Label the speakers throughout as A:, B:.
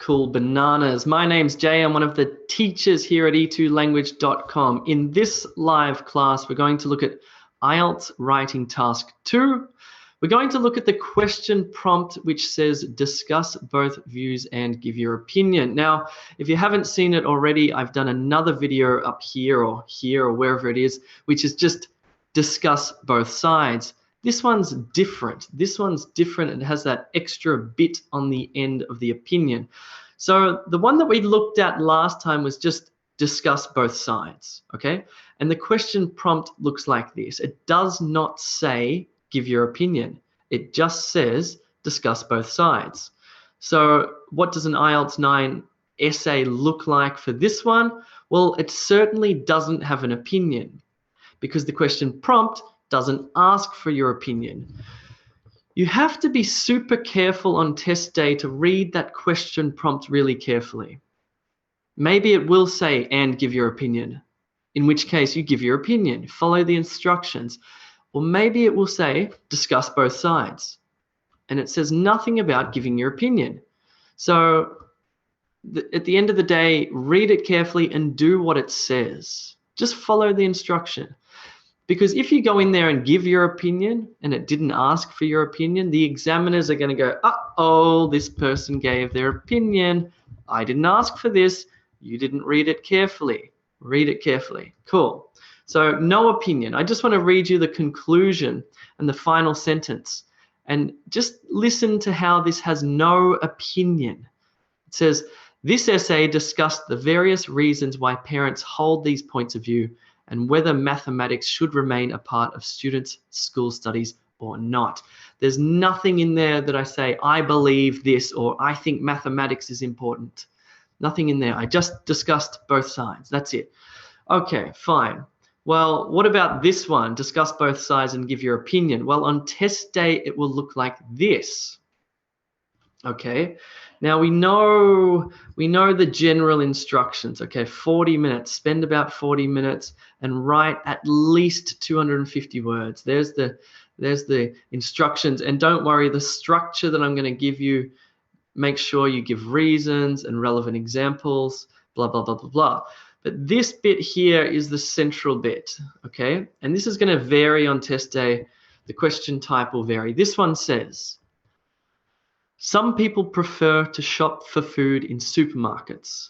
A: cool bananas. My name's Jay. I'm one of the teachers here at e2language.com. In this live class, we're going to look at IELTS Writing Task 2. We're going to look at the question prompt which says discuss both views and give your opinion. Now, if you haven't seen it already, I've done another video up here or wherever it is, which is just discuss both sides. This one's different. This one's different and has that extra bit on the end of the opinion. So the one that we looked at last time was just discuss both sides, okay? And the question prompt looks like this. It does not say give your opinion. It just says discuss both sides. So what does an IELTS 9 essay look like for this one? Well, it certainly doesn't have an opinion because the question prompt doesn't ask for your opinion. You have to be super careful on test day to read that question prompt really carefully. Maybe it will say, and give your opinion, in which case you give your opinion, follow the instructions. Or maybe it will say, discuss both sides. And it says nothing about giving your opinion. So at the end of the day, read it carefully and do what it says. Just follow the instruction. Because if you go in there and give your opinion and it didn't ask for your opinion, the examiners are going to go, uh-oh, this person gave their opinion. I didn't ask for this. You didn't read it carefully. Read it carefully. Cool. So no opinion. I just want to read you the conclusion and the final sentence. And just listen to how this has no opinion. It says, this essay discussed the various reasons why parents hold these points of view and whether mathematics should remain a part of students' school studies or not. There's nothing in there that I say, I believe this, or I think mathematics is important. Nothing in there. I just discussed both sides. That's it. Okay, fine. Well, what about this one? Discuss both sides and give your opinion. Well, on test day, it will look like this. Okay, now we know the general instructions. Okay, 40 minutes, spend about 40 minutes and write at least 250 words. There's the instructions, and don't worry, the structure that I'm going to give you, make sure you give reasons and relevant examples, blah, blah, blah, blah, blah. But this bit here is the central bit, okay? And this is going to vary on test day. The question type will vary. This one says, some people prefer to shop for food in supermarkets.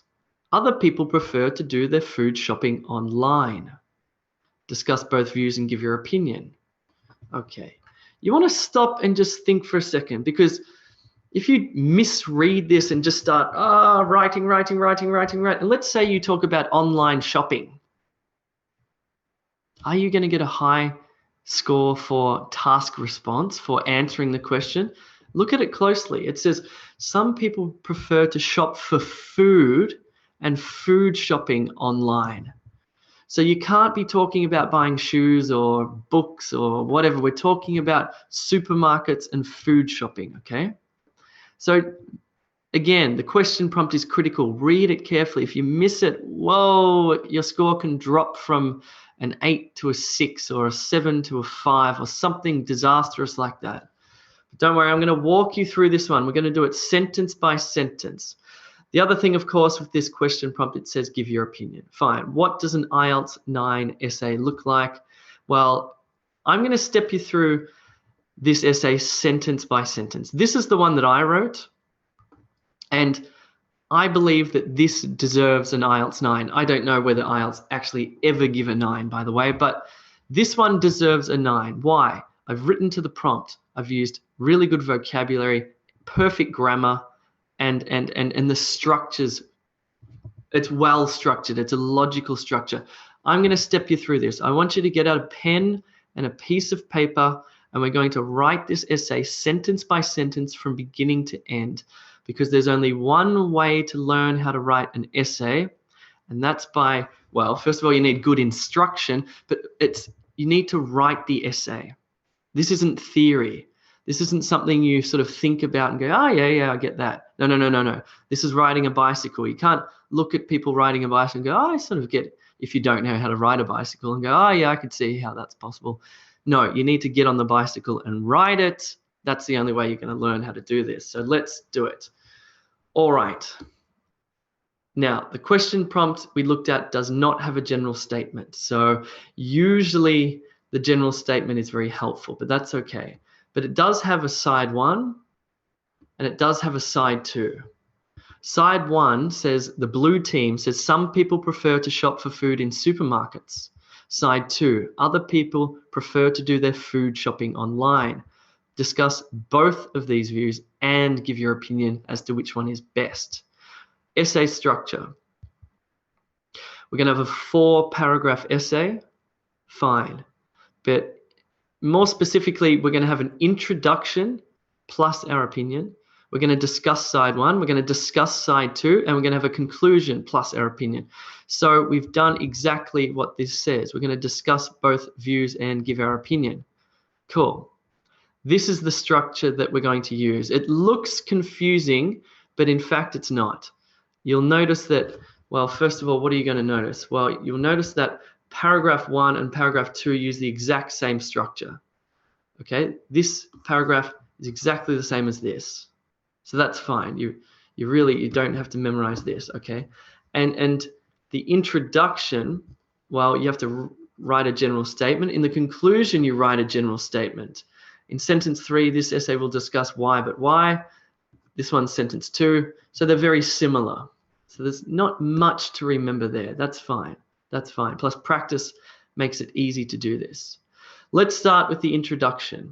A: Other people prefer to do their food shopping online. Discuss both views and give your opinion. Okay, you want to stop and just think for a second, because if you misread this and just start writing, and let's say you talk about online shopping, are you going to get a high score for task response, for answering the question? Look at it closely. It says some people prefer to shop for food and food shopping online. So you can't be talking about buying shoes or books or whatever. We're talking about supermarkets and food shopping, okay? So again, the question prompt is critical. Read it carefully. If you miss it, whoa, your score can drop from an 8 to a 6 or a 7 to a 5 or something disastrous like that. Don't worry, I'm going to walk you through this one. We're going to do it sentence by sentence. The other thing, of course, with this question prompt, it says give your opinion. Fine. What does an IELTS 9 essay look like? Well, I'm going to step you through this essay sentence by sentence. This is the one that I wrote, and I believe that this deserves an IELTS 9. I don't know whether IELTS actually ever give a 9, by the way, but this one deserves a 9. Why? I've written to the prompt. I've used really good vocabulary, perfect grammar, and the structures. It's well structured. It's a logical structure. I'm going to step you through this. I want you to get out a pen and a piece of paper, and we're going to write this essay sentence by sentence from beginning to end, because there's only one way to learn how to write an essay, and that's by, well, first of all, you need good instruction, but you need to write the essay. This isn't theory. This isn't something you sort of think about and go, oh, yeah, I get that. No. This is riding a bicycle. You can't look at people riding a bicycle and go, oh, I sort of get it, if you don't know how to ride a bicycle, and go, oh, yeah, I could see how that's possible. No, you need to get on the bicycle and ride it. That's the only way you're going to learn how to do this. So let's do it. All right. Now, the question prompt we looked at does not have a general statement. So usually the general statement is very helpful, but that's okay. But it does have a side 1 and it does have a side 2. Side 1 says, the blue team says, some people prefer to shop for food in supermarkets. Side 2, other people prefer to do their food shopping online. Discuss both of these views and give your opinion as to which one is best. Essay structure. We're going to have a 4-paragraph essay. Fine. But more specifically, we're going to have an introduction plus our opinion. We're going to discuss side 1, we're going to discuss side 2, and we're going to have a conclusion plus our opinion. So we've done exactly what this says. We're going to discuss both views and give our opinion. Cool. This is the structure that we're going to use. It looks confusing, but in fact it's not. You'll notice that, well, first of all, what are you going to notice? Well, you'll notice that paragraph 1 and paragraph 2 use the exact same structure. Okay, this paragraph is exactly the same as this. So that's fine. You don't have to memorize this, okay? And the introduction, well, you have to write a general statement. In the conclusion, you write a general statement. In sentence 3, this essay will discuss why but why. This one's sentence 2. So they're very similar. So there's not much to remember there. That's fine. That's fine. Plus practice makes it easy to do this. Let's start with the introduction.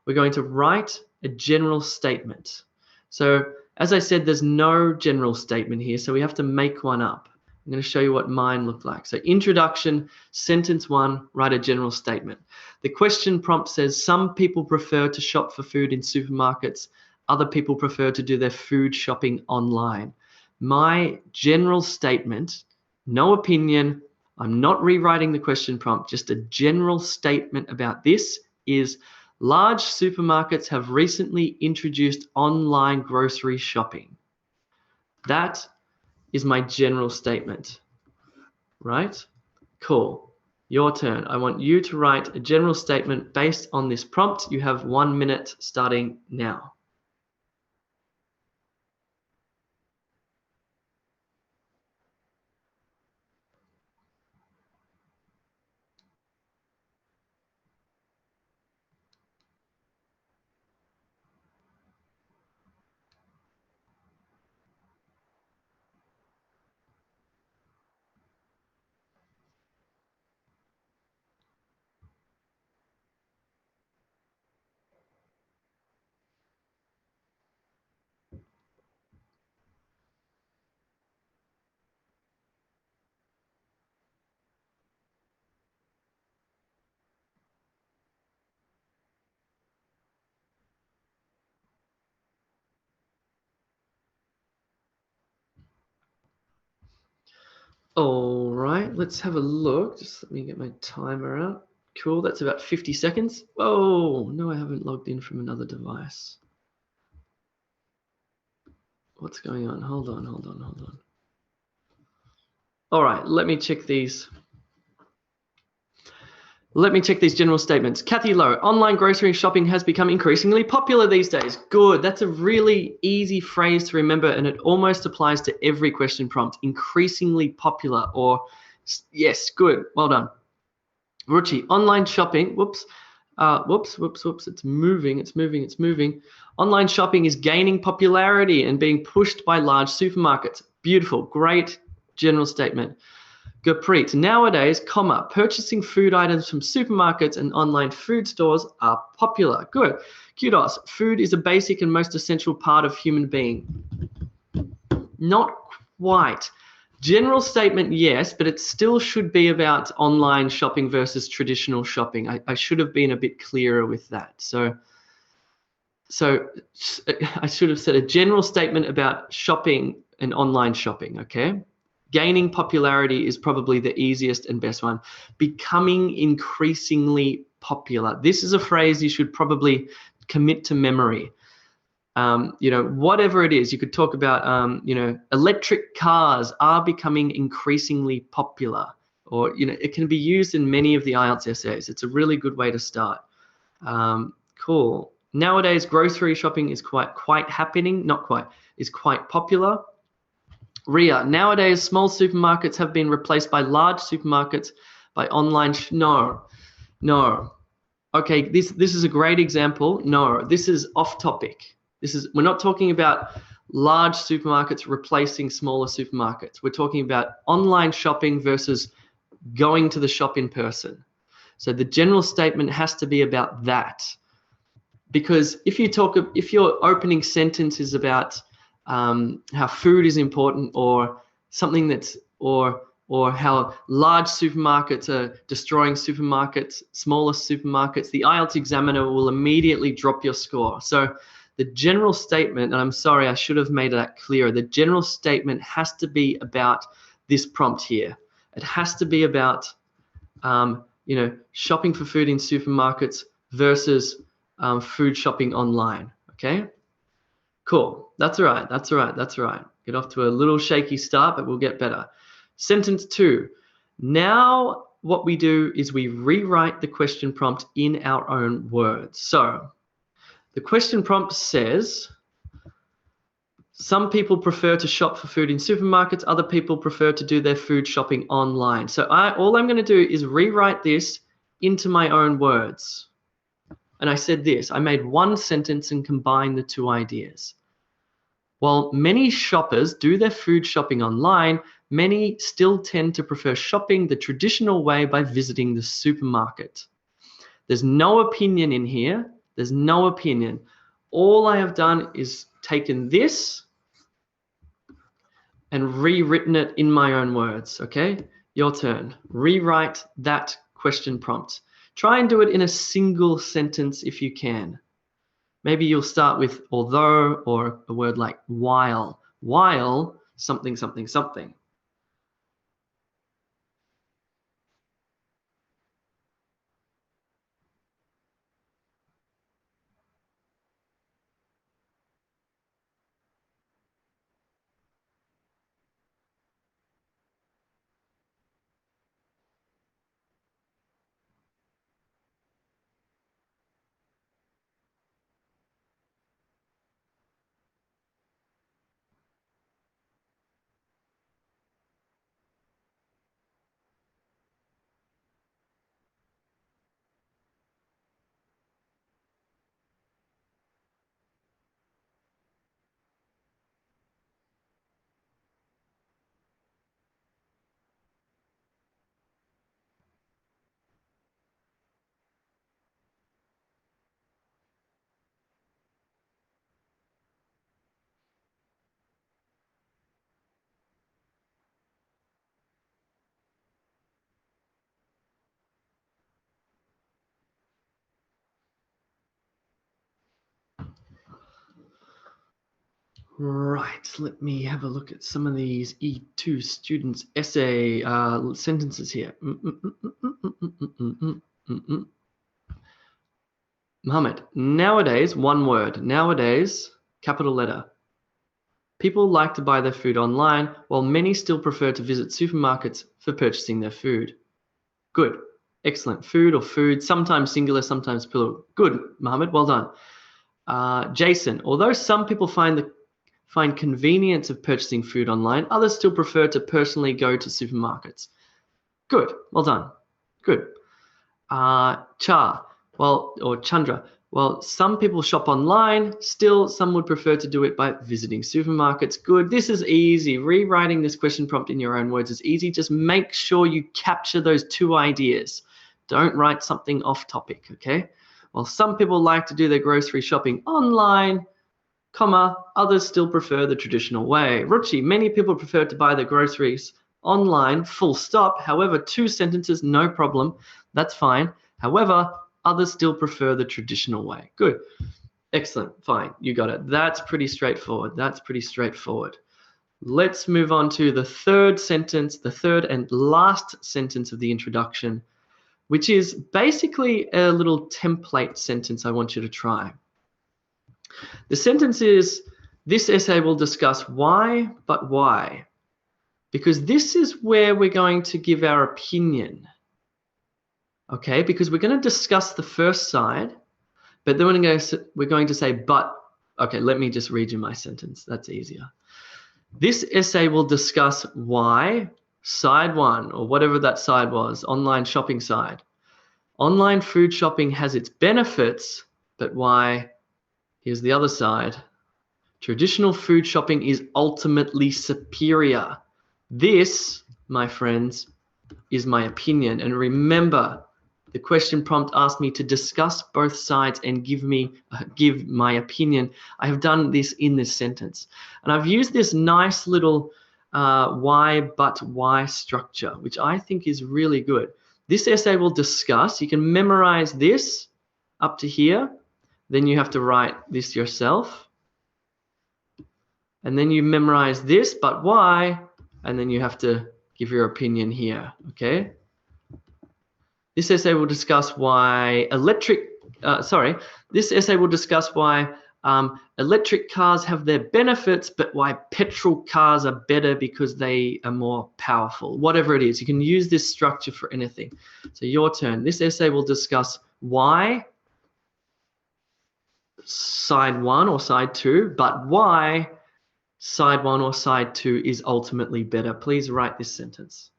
A: We're going to write a general statement. So as I said, there's no general statement here, so we have to make one up. I'm going to show you what mine looked like. So introduction, sentence 1, write a general statement. The question prompt says, some people prefer to shop for food in supermarkets. Other people prefer to do their food shopping online. My general statement, no opinion, I'm not rewriting the question prompt, just a general statement about this is, large supermarkets have recently introduced online grocery shopping. That is my general statement, right? Cool. Your turn. I want you to write a general statement based on this prompt. You have 1 minute starting now. All right, let's have a look. Just let me get my timer out. Cool, that's about 50 seconds. Oh, no, I haven't logged in from another device. What's going on? Hold on. All right, let me check these. Let me check these general statements. Kathy Lowe, online grocery shopping has become increasingly popular these days. Good, that's a really easy phrase to remember, and it almost applies to every question prompt. Increasingly popular, or yes, good, well done. Ruchi, online shopping, whoops, it's moving. Online shopping is gaining popularity and being pushed by large supermarkets. Beautiful, great general statement. Gurpreet, nowadays, purchasing food items from supermarkets and online food stores are popular. Good. Kudos, food is a basic and most essential part of human being. Not quite. General statement, yes, but it still should be about online shopping versus traditional shopping. I should have been a bit clearer with that. So I should have said a general statement about shopping and online shopping, okay? Gaining popularity is probably the easiest and best one. Becoming increasingly popular. This is a phrase you should probably commit to memory. Whatever it is, you could talk about, electric cars are becoming increasingly popular, or, it can be used in many of the IELTS essays. It's a really good way to start. Cool. Nowadays, grocery shopping is quite happening, not quite. is quite popular. Ria, nowadays small supermarkets have been replaced by large supermarkets by online. No. Okay, this is a great example. No, this is off topic. We're not talking about large supermarkets replacing smaller supermarkets. We're talking about online shopping versus going to the shop in person. So the general statement has to be about that. Because if your opening sentence is about how food is important, or something or how large supermarkets are destroying supermarkets, smaller supermarkets, the IELTS examiner will immediately drop your score. So the general statement, and I'm sorry, I should have made that clearer, the general statement has to be about this prompt here. It has to be about shopping for food in supermarkets versus food shopping online. Okay, cool. That's all right. Get off to a little shaky start, but we'll get better. Sentence 2. Now what we do is we rewrite the question prompt in our own words. So the question prompt says, some people prefer to shop for food in supermarkets, other people prefer to do their food shopping online. So all I'm going to do is rewrite this into my own words. And I said this, I made one sentence and combined the two ideas. While many shoppers do their food shopping online, many still tend to prefer shopping the traditional way by visiting the supermarket. There's no opinion in here. There's no opinion. All I have done is taken this and rewritten it in my own words. Okay, your turn. Rewrite that question prompt. Try and do it in a single sentence if you can. Maybe you'll start with although, or a word like while. While something, something, something. Right, let me have a look at some of these E2 students' essay sentences here. Mohammed, nowadays, one word, nowadays, capital letter. People like to buy their food online, while many still prefer to visit supermarkets for purchasing their food. Good, excellent. Food or food, sometimes singular, sometimes plural. Good, Mohammed, well done. Jason, although some people find convenience of purchasing food online, others still prefer to personally go to supermarkets. Good, well done. Good. Chandra, well, some people shop online, still some would prefer to do it by visiting supermarkets. Good, this is easy. Rewriting this question prompt in your own words is easy. Just make sure you capture those two ideas. Don't write something off topic, okay? Well, some people like to do their grocery shopping online, comma, others still prefer the traditional way. Ruchi, many people prefer to buy their groceries online, full stop. However, two sentences, no problem. That's fine. However, others still prefer the traditional way. Good. Excellent. Fine. You got it. That's pretty straightforward. Let's move on to the third sentence, the third and last sentence of the introduction, which is basically a little template sentence I want you to try. The sentence is, this essay will discuss why, but why? Because this is where we're going to give our opinion. Okay, because we're going to discuss the first side, but then we're going to say, but Okay, let me just read you my sentence. That's easier. This essay will discuss why side 1, or whatever that side was, online shopping side. Online food shopping has its benefits, but why, here's the other side. Traditional food shopping is ultimately superior. This, my friends, is my opinion. And remember, the question prompt asked me to discuss both sides and give my opinion. I have done this in this sentence. And I've used this nice little why but why structure, which I think is really good. This essay will discuss, you can memorize this up to here, then you have to write this yourself. And then you memorize this, but why, and then you have to give your opinion here, okay? This essay will discuss why electric cars have their benefits, but why petrol cars are better because they are more powerful. Whatever it is, you can use this structure for anything. So your turn. This essay will discuss why side 1 or side 2, but why side 1 or side 2 is ultimately better. Please write this sentence.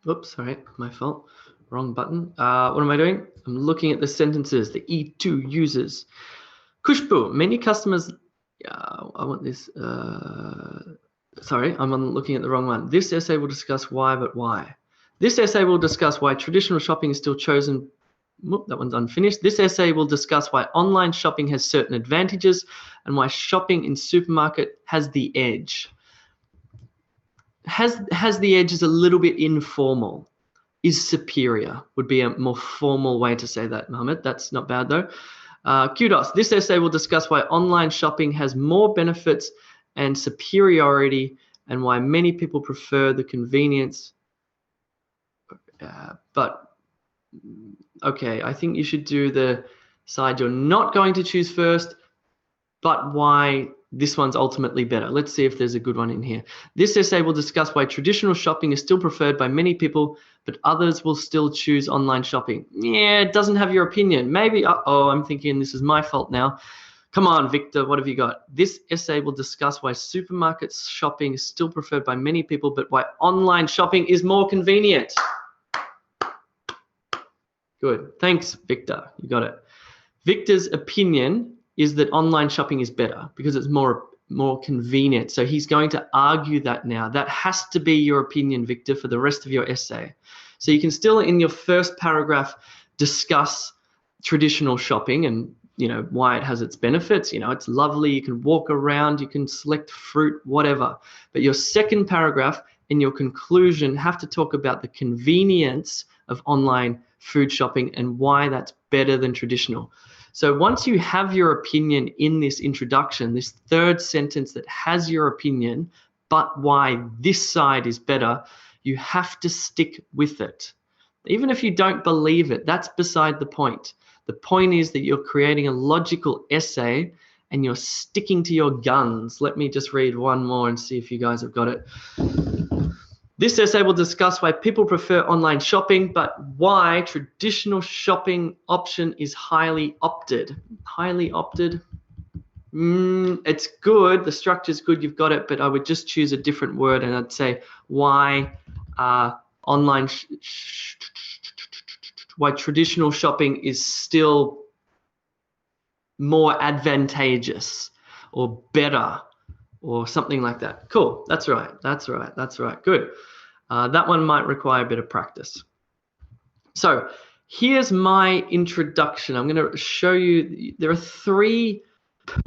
A: Oops, sorry, my fault. Wrong button. What am I doing? I'm looking at the sentences, the E2 users. Kushbu, many customers, I want this, sorry, I'm looking at the wrong one. This essay will discuss why, but why. This essay will discuss why traditional shopping is still chosen. Whoop, that one's unfinished. This essay will discuss why online shopping has certain advantages and why shopping in supermarket has the edge. Has the edge is a little bit informal. Is superior would be a more formal way to say that, Mohammed. That's not bad though. Kudos. This essay will discuss why online shopping has more benefits and superiority and why many people prefer the convenience. But okay, I think you should do the side you're not going to choose first, but why this one's ultimately better. Let's see if there's a good one in here. This essay will discuss why traditional shopping is still preferred by many people, but others will still choose online shopping. Yeah, it doesn't have your opinion. Maybe, uh-oh, I'm thinking this is my fault now. Come on, Victor, what have you got? This essay will discuss why supermarket shopping is still preferred by many people, but why online shopping is more convenient. Good, thanks, Victor, you got it. Victor's opinion is that online shopping is better because it's more convenient. So he's going to argue that now. That has to be your opinion, Victor, for the rest of your essay. So you can still, in your first paragraph, discuss traditional shopping and why it has its benefits. It's lovely. You can walk around, you can select fruit, whatever. But your second paragraph in your conclusion have to talk about the convenience of online food shopping and why that's better than traditional. So once you have your opinion in this introduction, this third sentence that has your opinion, but why this side is better, you have to stick with it. Even if you don't believe it, that's beside the point. The point is that you're creating a logical essay and you're sticking to your guns. Let me just read one more and see if you guys have got it. This essay will discuss why people prefer online shopping, but why traditional shopping option is highly opted. Highly opted. It's good. The structure's good. You've got it. But I would just choose a different word, and I'd say why online, why traditional shopping is still more advantageous or better, or something like that. Cool. That's right. That's right. That's right. Good. That one might require a bit of practice. So here's my introduction. I'm going to show you, there are 3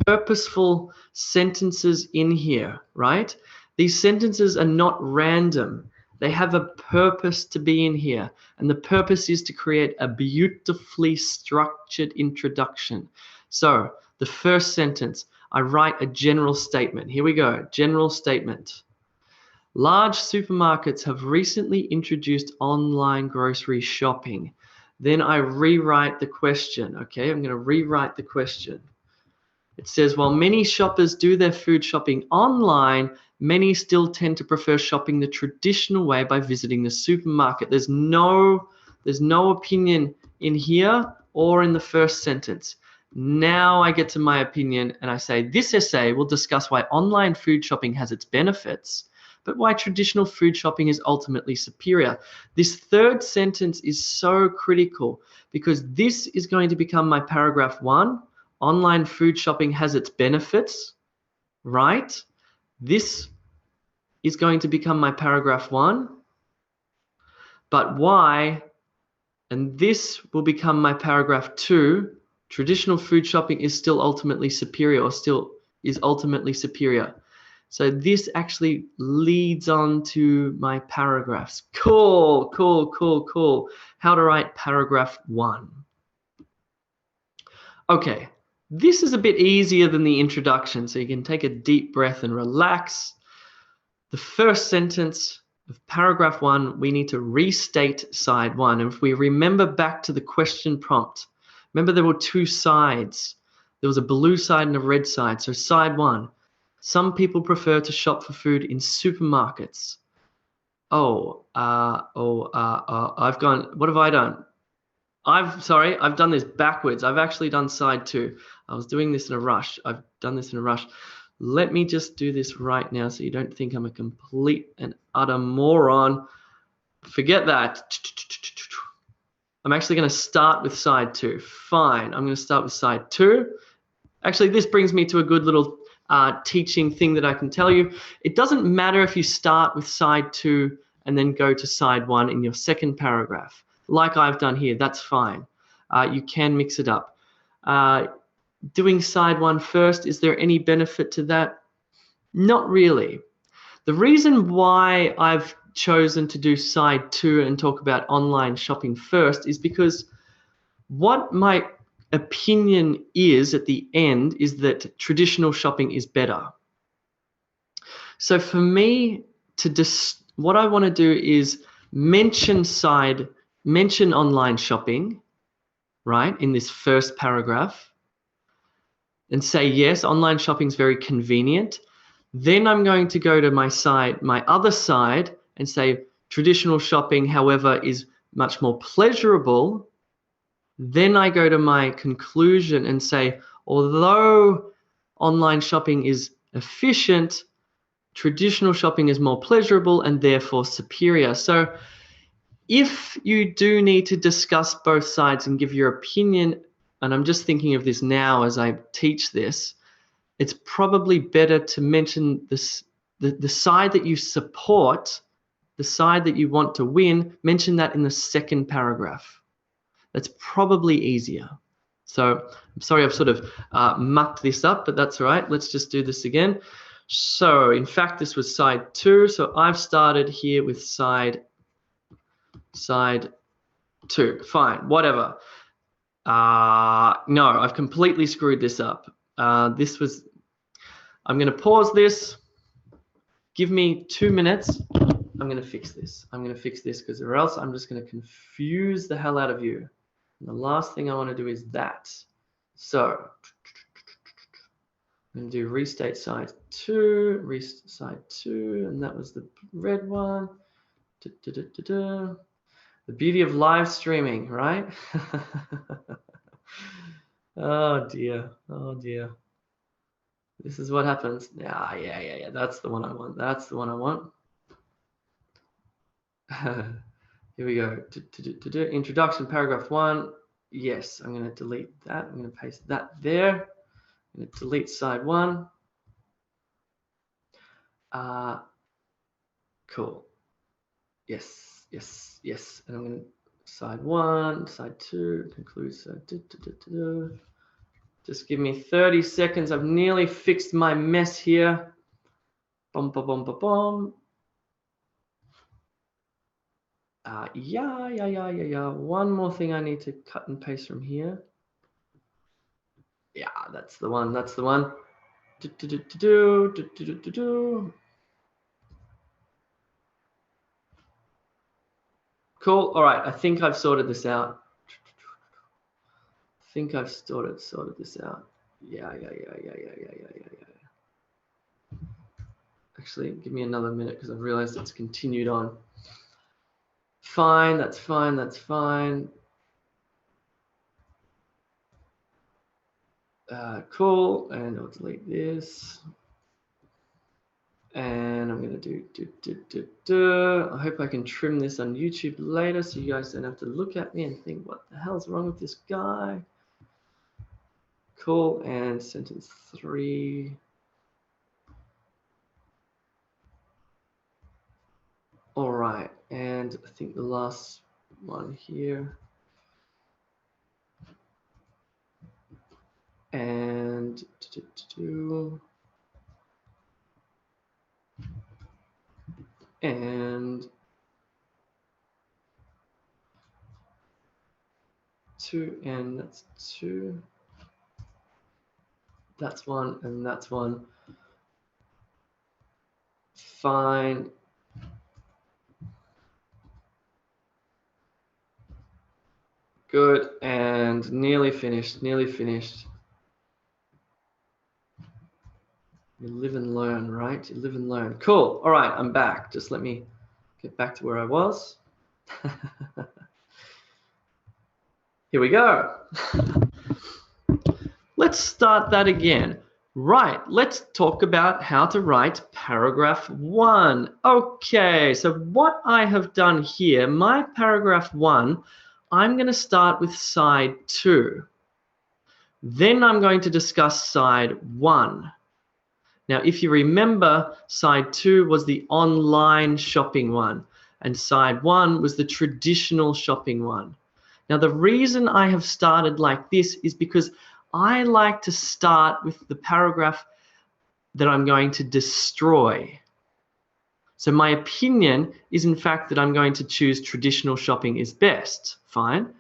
A: purposeful sentences in here, right? These sentences are not random. They have a purpose to be in here. And the purpose is to create a beautifully structured introduction. So the first sentence, I write a general statement. Here we go. General statement. Large supermarkets have recently introduced online grocery shopping. Then I rewrite the question. Okay, I'm going to rewrite the question. It says, while many shoppers do their food shopping online, many still tend to prefer shopping the traditional way by visiting the supermarket. There's no opinion in here or in the first sentence. Now I get to my opinion and I say, this essay will discuss why online food shopping has its benefits, but why traditional food shopping is ultimately superior. This third sentence is so critical because this is going to become my paragraph 1. Online food shopping has its benefits, right? This is going to become my paragraph 1. But why? And this will become my paragraph 2. Traditional food shopping is still ultimately superior, or still is ultimately superior. So this actually leads on to my paragraphs. Cool, cool, cool, cool. How to write paragraph 1. Okay. This is a bit easier than the introduction, so you can take a deep breath and relax. The first sentence of paragraph 1, we need to restate side 1. And if we remember back to the question prompt, remember there were 2 sides. There was a blue side and a red side. So side 1, some people prefer to shop for food in supermarkets. I've gone, what have I done? I've done this backwards. I've actually done side 2. I was doing this in a rush. I've done this in a rush. Let me just do this right now so you don't think I'm a complete and utter moron. Forget that. I'm actually going to start with side 2. Fine. I'm going to start with side 2. Actually, this brings me to a good little teaching thing that I can tell you. It doesn't matter if you start with side 2 and then go to side 1 in your second paragraph. Like I've done here, that's fine. You can mix it up. Doing side 1 first, is there any benefit to that? Not really. The reason why I've chosen to do side 2 and talk about online shopping first is because what my opinion is at the end is that traditional shopping is better. So for me, what I want to do is mention online shopping, right, in this first paragraph, and say, yes, online shopping is very convenient. Then I'm going to go to my other side, and say traditional shopping, however, is much more pleasurable. Then I go to my conclusion and say, although online shopping is efficient, traditional shopping is more pleasurable and therefore superior. So if you do need to discuss both sides and give your opinion, and I'm just thinking of this now as I teach this, it's probably better to mention this, the side that you support, the side that you want to win, mention that in the second paragraph. That's probably easier. So I'm sorry I've sort of mucked this up, but that's all right. Let's just do this again. So in fact, this was side 2. So I've started here with side 2. Fine, whatever. No, I've completely screwed this up. I'm going to pause this. Give me 2 minutes. I'm going to fix this. I'm going to fix this because or else I'm just going to confuse the hell out of you. And the last thing I want to do is that. So I'm going to do restate side 2, and that was the red one. The beauty of live streaming, right? Oh dear, oh dear. This is what happens. Yeah. That's the one I want. That's the one I want. Here we go. Introduction, paragraph 1. Yes, I'm going to delete that. I'm going to paste that there. I'm going to delete side 1. Cool. Yes, yes, yes. And I'm going to side 1, side 2, conclude side. Just give me 30 seconds. I've nearly fixed my mess here. Bum, ba, bum, ba, bum. Yeah. One more thing I need to cut and paste from here. Yeah, that's the one. That's the one. Cool. All right. I think I've sorted this out. I think I've sorted this out. Yeah. Actually, give me another minute because I've realized it's continued on. Fine. That's fine. That's fine. Cool. And I'll delete this. And I'm going to do. I hope I can trim this on YouTube later so you guys don't have to look at me and think, what the hell's wrong with this guy? Cool. And sentence 3. All right. And I think the last one here. And and 2, and that's 2. That's 1, and that's 1. Fine. Good. And nearly finished. Nearly finished. You live and learn, right? You live and learn. Cool. All right, I'm back. Just let me get back to where I was. Here we go. Let's start that again. Right, let's talk about how to write paragraph 1. Okay, so what I have done here, my paragraph 1, I'm going to start with side 2. Then I'm going to discuss side 1. Now, if you remember, side 2 was the online shopping one, and side 1 was the traditional shopping one. Now, the reason I have started like this is because I like to start with the paragraph that I'm going to destroy. So my opinion is, in fact, that I'm going to choose traditional shopping is best. Fine.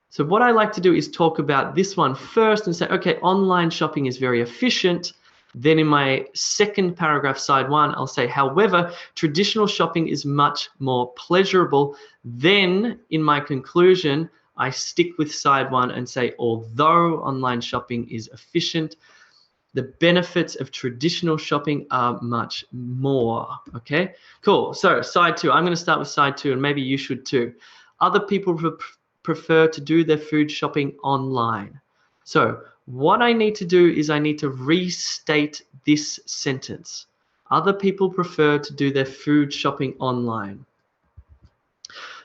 A: So what I like to do is talk about this one first and say, okay, online shopping is very efficient. Then in my second paragraph, side 1, I'll say, however, traditional shopping is much more pleasurable. Then in my conclusion, I stick with side 1 and say, although online shopping is efficient, the benefits of traditional shopping are much more. Okay, cool. So side 2, I'm going to start with side 2, and maybe you should too. Other people prefer to do their food shopping online. So what I need to do is I need to restate this sentence. Other people prefer to do their food shopping online.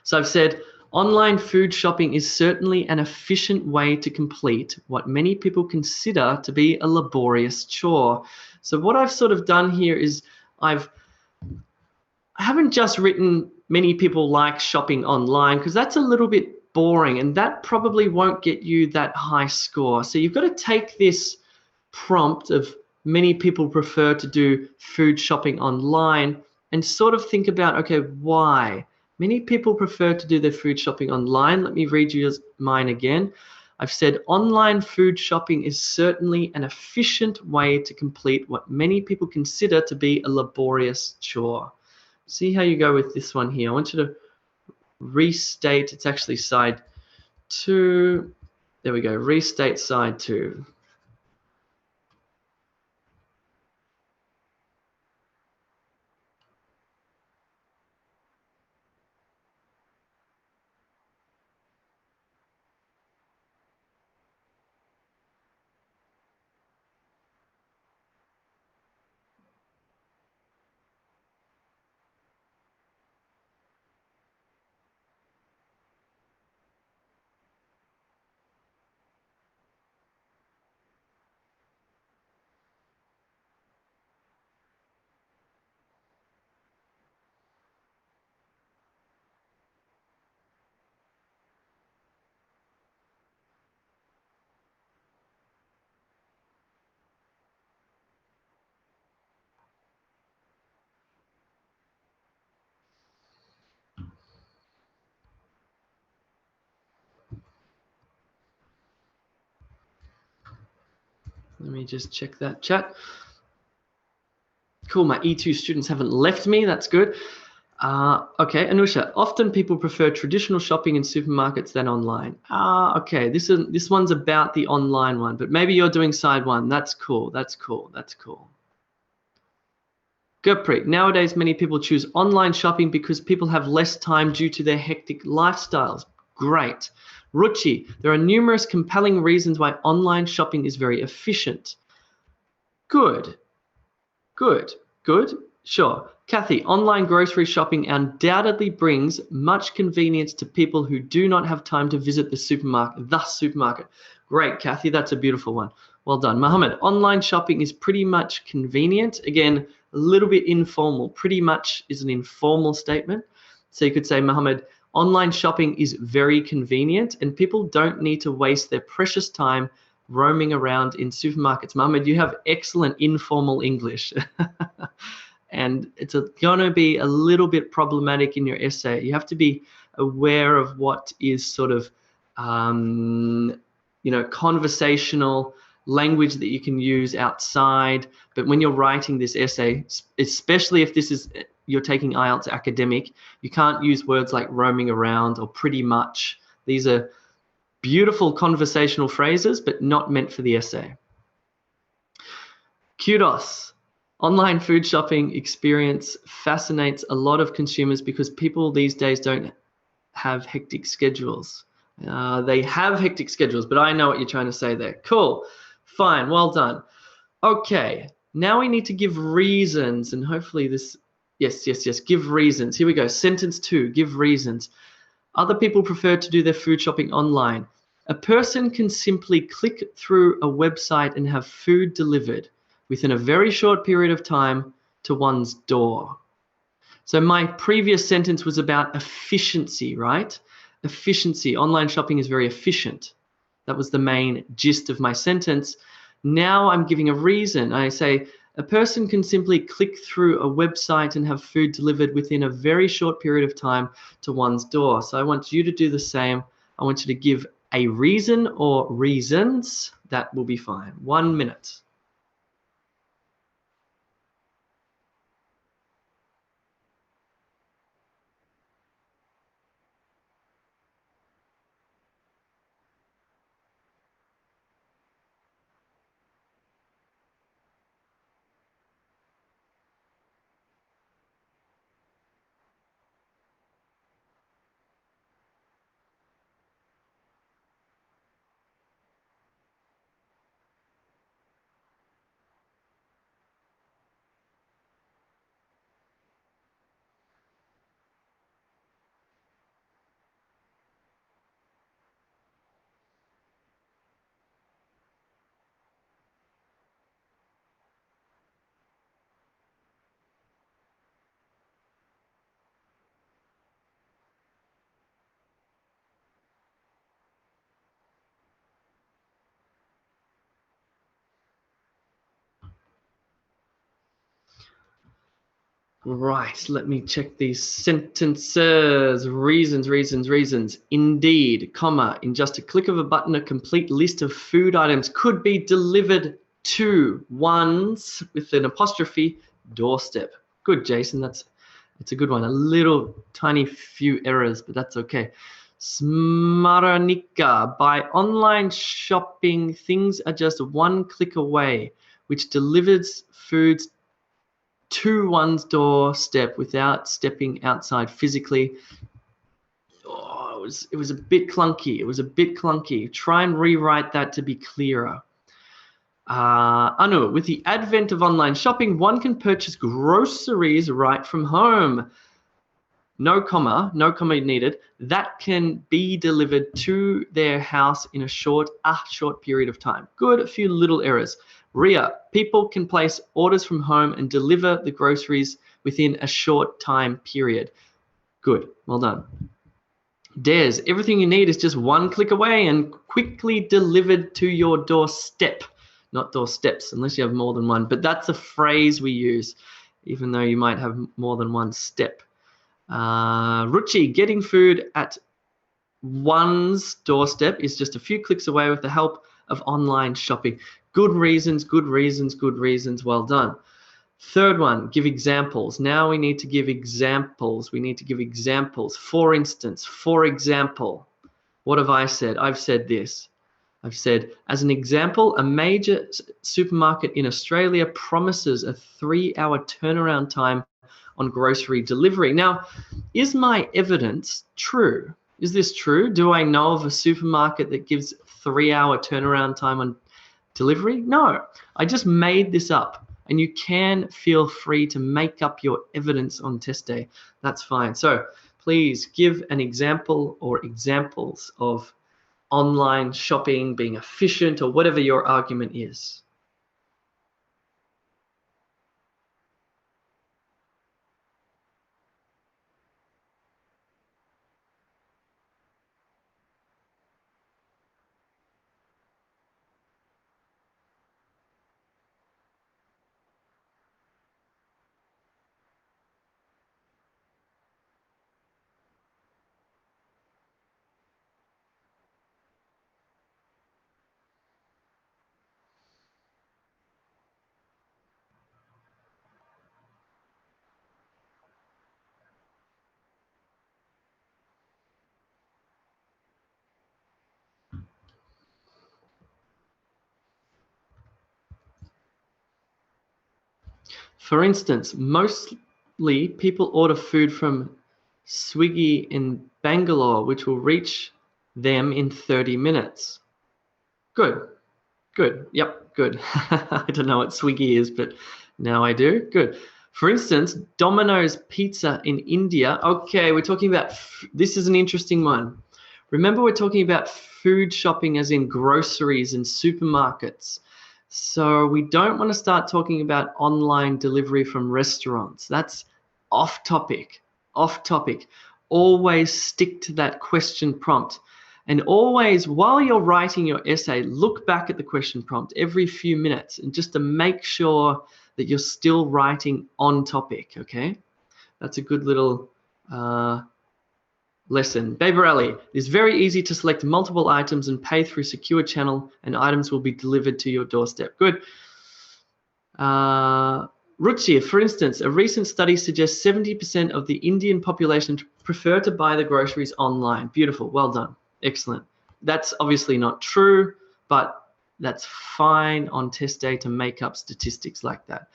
A: So I've said, online food shopping is certainly an efficient way to complete what many people consider to be a laborious chore. So what I've sort of done here is I haven't just written many people like shopping online, because that's a little bit boring and that probably won't get you that high score. So you've got to take this prompt of many people prefer to do food shopping online and sort of think about, okay, why? Many people prefer to do their food shopping online. Let me read you mine again. I've said online food shopping is certainly an efficient way to complete what many people consider to be a laborious chore. See how you go with this one here. I want you to restate. It's actually side 2. There we go. Restate side 2. Let me just check that chat. Cool, my E2 students haven't left me. That's good. Okay, Anusha, often people prefer traditional shopping in supermarkets than online. Okay, this one's about the online one, but maybe you're doing side one. That's cool, that's cool, that's cool. Gurpreet, nowadays many people choose online shopping because people have less time due to their hectic lifestyles. Great. Ruchi, there are numerous compelling reasons why online shopping is very efficient. Good. Good, good, sure. Kathy, online grocery shopping undoubtedly brings much convenience to people who do not have time to visit the supermarket. Great, Kathy, that's a beautiful one. Well done. Mohammed, online shopping is pretty much convenient. Again, a little bit informal. Pretty much is an informal statement. So you could say, Mohammed, online shopping is very convenient and people don't need to waste their precious time roaming around in supermarkets. Mohammed, you have excellent informal English. And it's going to be a little bit problematic in your essay. You have to be aware of what is sort of, conversational language that you can use outside. But when you're writing this essay, especially if you're taking IELTS academic, you can't use words like roaming around or pretty much. These are beautiful conversational phrases, but not meant for the essay. Kudos. Online food shopping experience fascinates a lot of consumers because people these days don't have hectic schedules. They have hectic schedules, but I know what you're trying to say there. Cool. Fine. Well done. Okay. Now we need to give reasons, and hopefully this, yes. Give reasons. Here we go. Sentence 2, give reasons. Other people prefer to do their food shopping online. A person can simply click through a website and have food delivered within a very short period of time to one's door. So my previous sentence was about efficiency, right? Efficiency. Online shopping is very efficient. That was the main gist of my sentence. Now I'm giving a reason. I say, a person can simply click through a website and have food delivered within a very short period of time to one's door. So I want you to do the same. I want you to give a reason or reasons. That will be fine. 1 minute. Right, let me check these sentences. Reasons. Indeed, comma, in just a click of a button, a complete list of food items could be delivered to one's, with an apostrophe, doorstep. Good, Jason, it's a good one. A little tiny few errors, but that's okay. Smaranika, by online shopping, things are just one click away, which delivers foods to one's doorstep without stepping outside physically. Oh, it was a bit clunky. Try and rewrite that to be clearer. Anu, with the advent of online shopping, one can purchase groceries right from home. No comma needed. That can be delivered to their house in a short period of time. Good, a few little errors. Ria, people can place orders from home and deliver the groceries within a short time period. Good, well done. Des, everything you need is just one click away and quickly delivered to your doorstep. Not doorsteps, unless you have more than one, but that's a phrase we use, even though you might have more than one step. Ruchi, getting food at one's doorstep is just a few clicks away with the help of online shopping. Good reasons, good reasons, good reasons. Well done. Third one, give examples. Now we need to give examples. We need to give examples. For instance, for example, what have I said? I've said this. I've said, as an example, a major supermarket in Australia promises a 3-hour turnaround time on grocery delivery. Now, is my evidence true? Is this true? Do I know of a supermarket that gives 3-hour turnaround time on delivery? No, I just made this up. And you can feel free to make up your evidence on test day. That's fine. So please give an example or examples of online shopping being efficient or whatever your argument is. For instance, mostly people order food from Swiggy in Bangalore, which will reach them in 30 minutes. Good, good, yep, good. I don't know what Swiggy is, but now I do. Good. For instance, Domino's Pizza in India. Okay, we're talking about, this is an interesting one. Remember, we're talking about food shopping as in groceries and supermarkets. So we don't want to start talking about online delivery from restaurants. That's off topic, off topic. Always stick to that question prompt. And always, while you're writing your essay, look back at the question prompt every few minutes and just to make sure that you're still writing on topic, okay? That's a good little lesson. Baber Ali, it's very easy to select multiple items and pay through secure channel and items will be delivered to your doorstep. Good. Ruchir, for instance, a recent study suggests 70% of the Indian population prefer to buy the groceries online. Beautiful, well done, excellent. That's obviously not true, but that's fine on test day to make up statistics like that.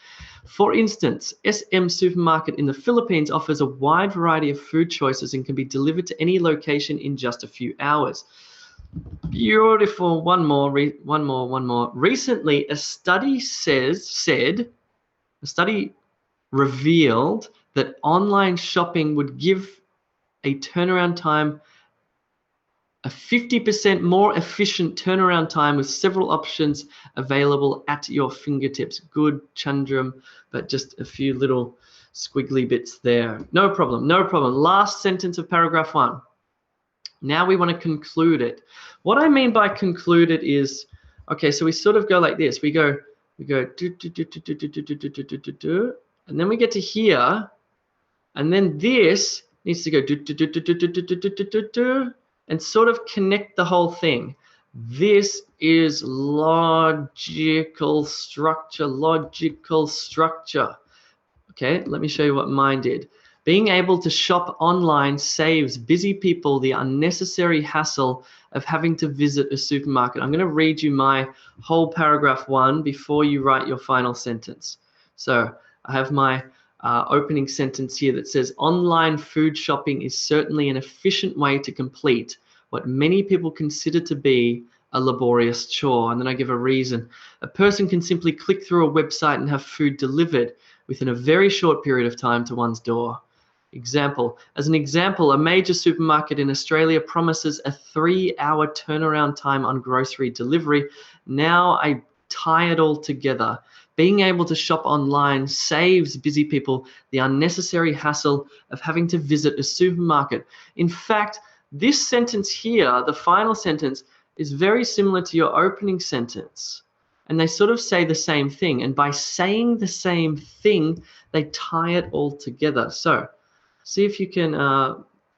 A: For instance, SM Supermarket in the Philippines offers a wide variety of food choices and can be delivered to any location in just a few hours. Beautiful. One more. Recently, a study revealed that online shopping would give a turnaround time, a 50% more efficient turnaround time with several options available at your fingertips. Good, Chandram, but just a few little squiggly bits there. No problem, no problem. Last sentence of paragraph 1. Now we want to conclude it. What I mean by conclude it is, okay, so we sort of go like this. We go do, and then we get to here, and then this needs to go do, and sort of connect the whole thing. This is logical structure, logical structure. Okay, let me show you what mine did. Being able to shop online saves busy people the unnecessary hassle of having to visit a supermarket. I'm going to read you my whole paragraph 1 before you write your final sentence. So I have my opening sentence here that says, online food shopping is certainly an efficient way to complete what many people consider to be a laborious chore. And then I give a reason. A person can simply click through a website and have food delivered within a very short period of time to one's door. Example. As an example, a major supermarket in Australia promises a 3-hour turnaround time on grocery delivery. Now I tie it all together. Being able to shop online saves busy people the unnecessary hassle of having to visit a supermarket. In fact, this sentence here, the final sentence, is very similar to your opening sentence. And they sort of say the same thing. And by saying the same thing, they tie it all together. So see if you can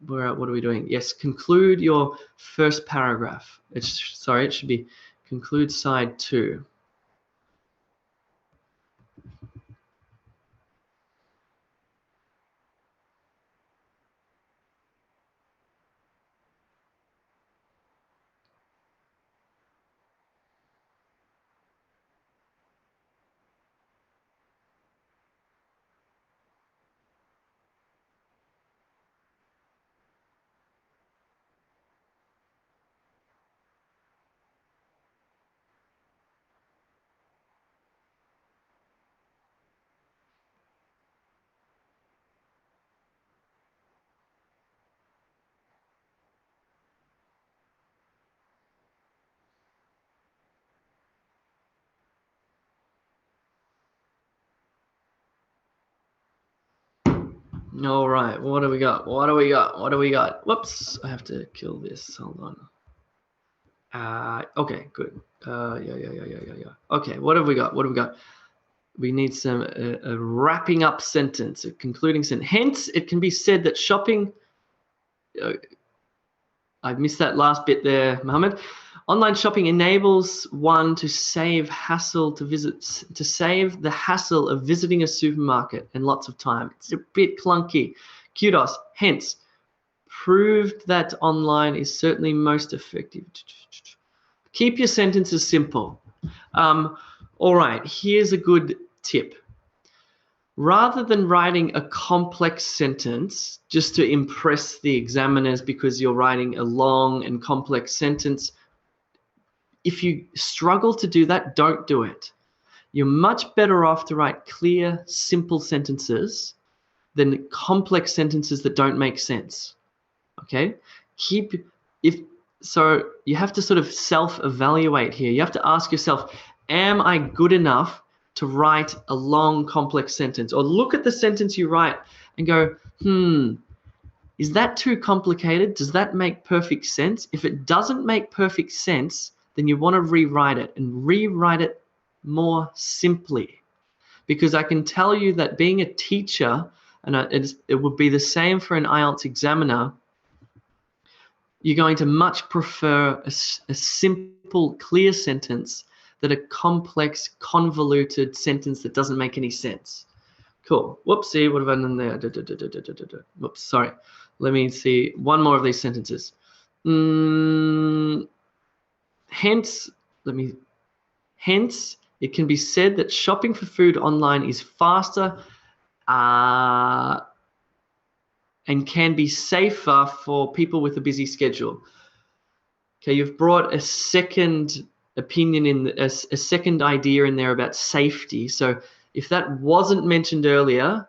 A: what are we doing? Yes, conclude your first paragraph. Sorry, it should be conclude side 2. All right, what do we got? What do we got? What do we got? Whoops, I have to kill this. Hold on. Okay, good. Yeah. Okay, what have we got? What have we got? We need some a wrapping up sentence, a concluding sentence. Hence, it can be said that shopping. I missed that last bit there, Mohammed. Online shopping enables one to save the hassle of visiting a supermarket and lots of time. It's a bit clunky. Kudos. Hence, proved that online is certainly most effective. Keep your sentences simple. All right, here's a good tip. Rather than writing a complex sentence just to impress the examiners because you're writing a long and complex sentence, if you struggle to do that, don't do it. You're much better off to write clear, simple sentences than complex sentences that don't make sense. Okay? So you have to sort of self-evaluate here. You have to ask yourself, am I good enough to write a long, complex sentence? Or look at the sentence you write and go, is that too complicated? Does that make perfect sense? If it doesn't make perfect sense, then you want to rewrite it and rewrite it more simply. Because I can tell you that being a teacher, and it would be the same for an IELTS examiner, you're going to much prefer a simple, clear sentence than a complex, convoluted sentence that doesn't make any sense. Cool. Whoopsie, what have I done there? Whoops, sorry. Let me see one more of these sentences. Hence, it can be said that shopping for food online is faster and can be safer for people with a busy schedule. Okay, you've brought a second opinion in, a second idea in there about safety. So if that wasn't mentioned earlier,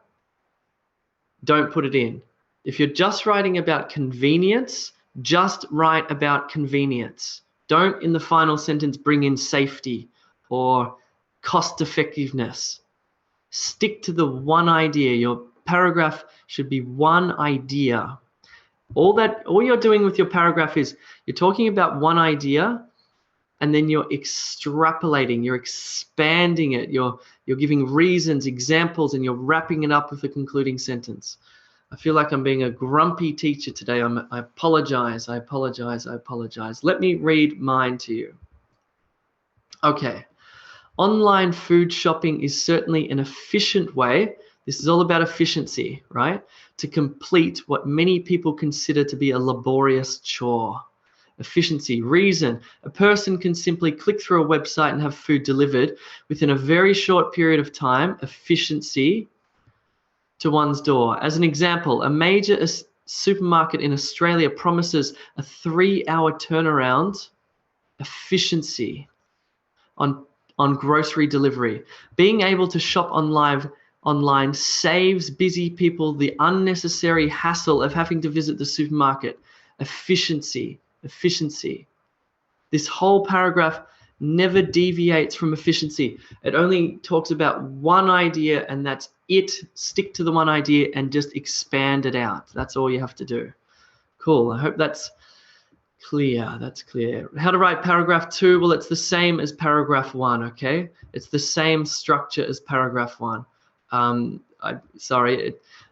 A: don't put it in. If you're just writing about convenience, just write about convenience. Don't in the final sentence bring in safety or cost effectiveness. Stick to the one idea. Your paragraph should be one idea. All you're doing with your paragraph is you're talking about one idea and then you're extrapolating, you're expanding it, you're giving reasons, examples, and you're wrapping it up with a concluding sentence. I feel like I'm being a grumpy teacher today. I apologize. Let me read mine to you. Okay. Online food shopping is certainly an efficient way. This is all about efficiency, right? To complete what many people consider to be a laborious chore. Efficiency. Reason. A person can simply click through a website and have food delivered within a very short period of time. Efficiency. To one's door. As an example, a major supermarket in Australia promises a 3-hour turnaround. Efficiency on grocery delivery. Being able to shop online saves busy people the unnecessary hassle of having to visit the supermarket. Efficiency. This whole paragraph never deviates from efficiency. It only talks about one idea and that's it. Stick to the one idea and just expand it out. That's all you have to do. Cool. I hope that's clear. That's clear. How to write paragraph 2? Well, it's the same as paragraph 1, okay? It's the same structure as paragraph 1.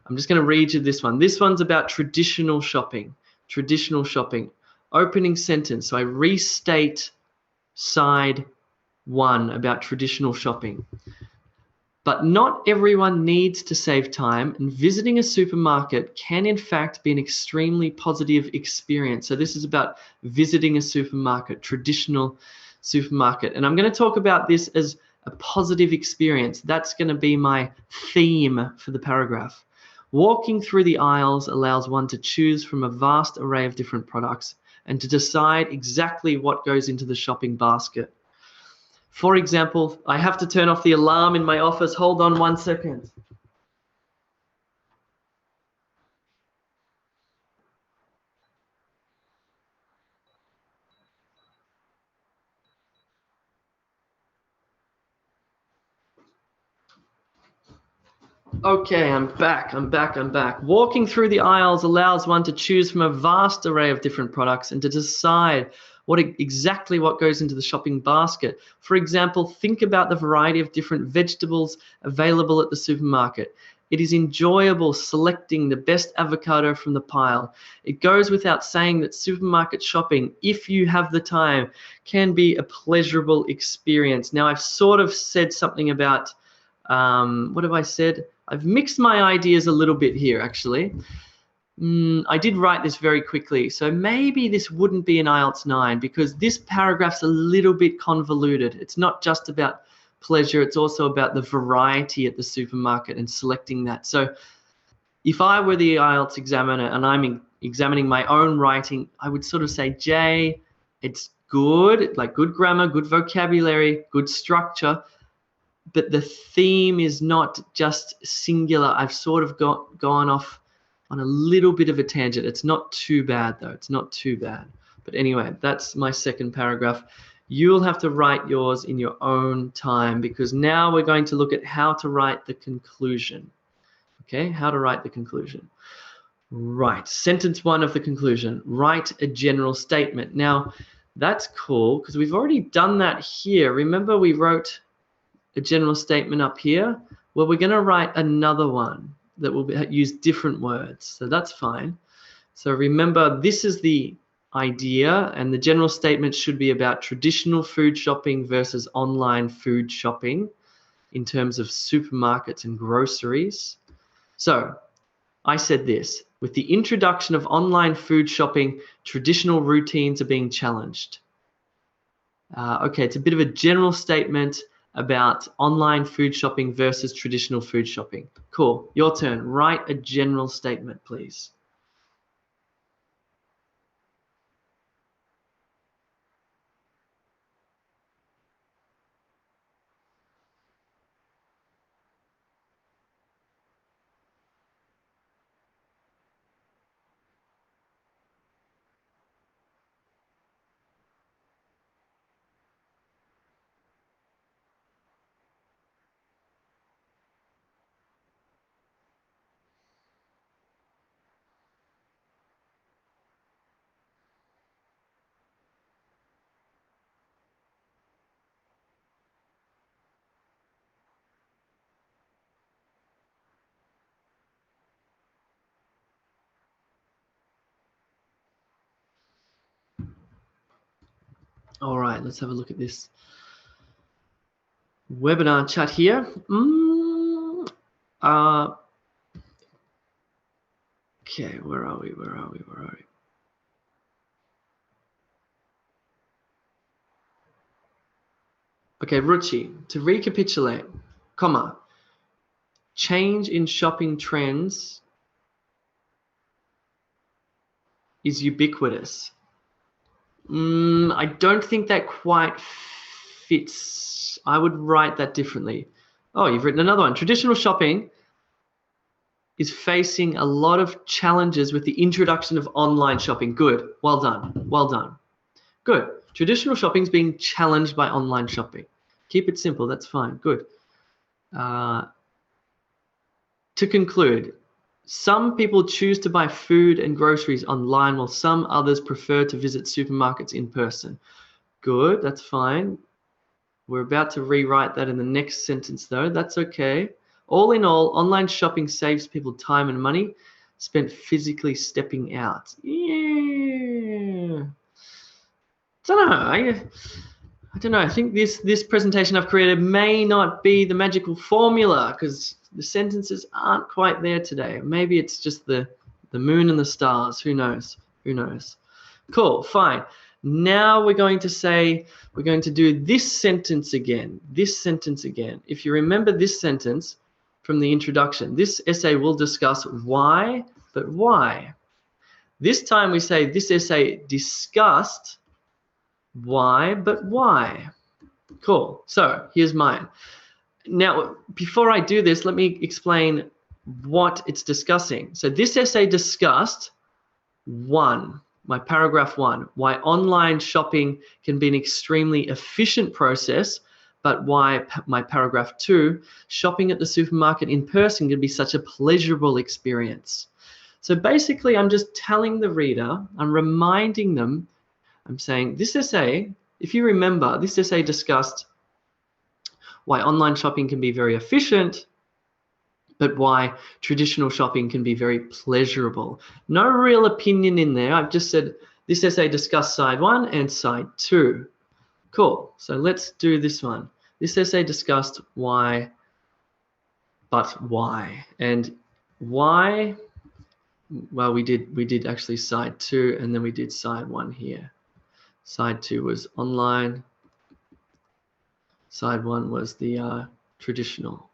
A: I'm just going to read you this one. This one's about traditional shopping. Traditional shopping. Opening sentence. So I restate side 1 about traditional shopping. But not everyone needs to save time, and visiting a supermarket can in fact be an extremely positive experience. So this is about visiting a supermarket, traditional supermarket. And I'm going to talk about this as a positive experience. That's going to be my theme for the paragraph. Walking through the aisles allows one to choose from a vast array of different products and to decide exactly what goes into the shopping basket. For example, I have to turn off the alarm in my office. Hold on 1 second. Okay, I'm back. Walking through the aisles allows one to choose from a vast array of different products and to decide exactly what goes into the shopping basket. For example, think about the variety of different vegetables available at the supermarket. It is enjoyable selecting the best avocado from the pile. It goes without saying that supermarket shopping, if you have the time, can be a pleasurable experience. Now, I've sort of said something about, what have I said? I've mixed my ideas a little bit here, actually. I did write this very quickly, so maybe this wouldn't be an IELTS 9 because this paragraph's a little bit convoluted. It's not just about pleasure, it's also about the variety at the supermarket and selecting that. So if I were the IELTS examiner and I'm examining my own writing, I would sort of say, Jay, it's good, like good grammar, good vocabulary, good structure, but the theme is not just singular. I've sort of gone off on a little bit of a tangent. It's not too bad though. It's not too bad. But anyway, that's my second paragraph. You'll have to write yours in your own time because now we're going to look at how to write the conclusion. Okay, how to write the conclusion. Right, sentence 1 of the conclusion. Write a general statement. Now, that's cool because we've already done that here. Remember we wrote a general statement up here? Well, we're going to write another one that will use different words. So that's fine. So remember, this is the idea, and the general statement should be about traditional food shopping versus online food shopping in terms of supermarkets and groceries. So I said this, with the introduction of online food shopping, traditional routines are being challenged. Okay, it's a bit of a general statement about online food shopping versus traditional food shopping. Cool, your turn. Write a general statement, please. All right, let's have a look at this webinar chat here. Okay, where are we? Okay, Ruchi, to recapitulate, comma, change in shopping trends is ubiquitous. I don't think that quite fits. I would write that differently. Oh, you've written another one. Traditional shopping is facing a lot of challenges with the introduction of online shopping. Good. Well done. Well done. Good. Traditional shopping is being challenged by online shopping. Keep it simple. That's fine. Good. To conclude, some people choose to buy food and groceries online while some others prefer to visit supermarkets in person. Good, that's fine. We're about to rewrite that in the next sentence though. That's okay. All in all, online shopping saves people time and money spent physically stepping out. Yeah. Don't know. I don't know. I think this presentation I've created may not be the magical formula because the sentences aren't quite there today. Maybe it's just the moon and the stars. Who knows? Who knows? Cool. Fine. Now we're going to do this sentence again. This sentence again. If you remember this sentence from the introduction, this essay will discuss why, but why. This time we say this essay discussed why, but why. Cool. So here's mine. Now, before I do this, let me explain what it's discussing. So this essay discussed my paragraph 1, why online shopping can be an extremely efficient process, but why my paragraph 2, shopping at the supermarket in person can be such a pleasurable experience. So basically, I'm just telling the reader, I'm reminding them, I'm saying this essay, if you remember, this essay discussed why online shopping can be very efficient, but why traditional shopping can be very pleasurable. No real opinion in there. I've just said this essay discussed side 1 and side 2. Cool. So let's do this one. This essay discussed why, but why. And why, well, we did actually side 2 and then we did side 1 here. Side 2 was online. Side 1 was the traditional.